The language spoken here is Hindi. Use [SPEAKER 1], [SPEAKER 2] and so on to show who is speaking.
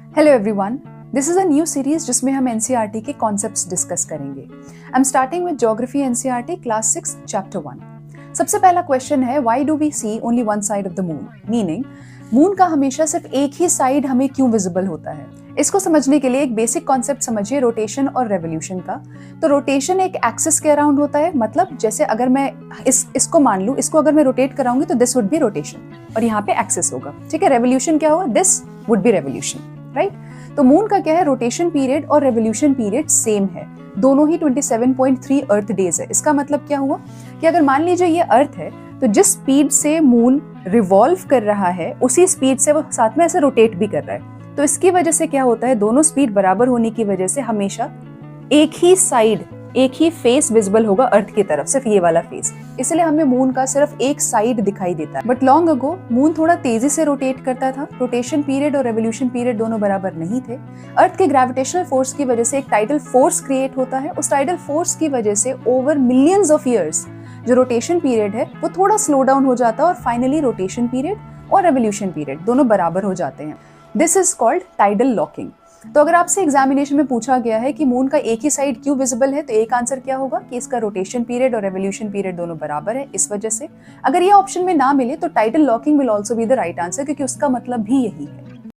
[SPEAKER 1] Hello everyone, this is a new series जिसमें हम एनसीईआरटी के कॉन्सेप्ट्स डिस्कस करेंगे। I am starting with geography NCERT class 6 chapter 1। सबसे पहला क्वेश्चन है, why do we see only one side of the moon? Meaning moon का हमेशा सिर्फ एक ही साइड हमें क्यों विजिबल होता है? इसको समझने के लिए एक बेसिक कॉन्सेप्ट समझिए रोटेशन और रेवोल्यूशन का। तो रोटेशन एक एक्सिस के अराउंड होता है, मतलब जैसे अगर मैं इसको मान लूं, इसको अगर मैं रोटेट कराऊंगी तो दिस वुड बी रोटेशन और यहाँ पे एक्सिस होगा। ठीक है, रेवोल्यूशन क्या होगा? This would be revolution, right? तो मून का क्या है, रोटेशन पीरियड और रेवोल्यूशन पीरियड सेम है, दोनों ही 27.3 अर्थ डेज है। इसका मतलब क्या हुआ कि अगर मान लीजिए ये अर्थ है तो जिस स्पीड से मून रिवॉल्व कर रहा है उसी स्पीड से वो साथ में ऐसे रोटेट भी कर रहा है। तो इसकी वजह से क्या होता है, दोनों स्पीड बराबर होने की वजह से हमेशा एक ही साइड, एक ही फेस विजिबल होगा अर्थ की तरफ, सिर्फ ये वाला फेस। इसलिए हमें मून का सिर्फ एक साइड दिखाई देता है। बट लॉन्ग अगो मून थोड़ा तेजी से रोटेट करता था, रोटेशन पीरियड और रेवोल्यूशन पीरियड दोनों बराबर नहीं थे। अर्थ के ग्रेविटेशनल फोर्स की वजह से एक टाइडल फोर्स क्रिएट होता है, उस टाइडल फोर्स की वजह से ओवर मिलियंस ऑफ ईयर्स जो रोटेशन पीरियड है वो थोड़ा स्लो डाउन हो जाता है और फाइनली रोटेशन पीरियड और रेवोल्यूशन पीरियड दोनों बराबर हो जाते हैं। This is called tidal locking. तो अगर आपसे एग्जामिनेशन में पूछा गया है कि मून का एक ही साइड क्यों विजिबल है, तो एक आंसर क्या होगा कि इसका रोटेशन पीरियड और रेवोल्यूशन पीरियड दोनों बराबर है, इस वजह से। अगर ये ऑप्शन में ना मिले तो tidal locking will also be the right answer, क्योंकि उसका मतलब भी यही है।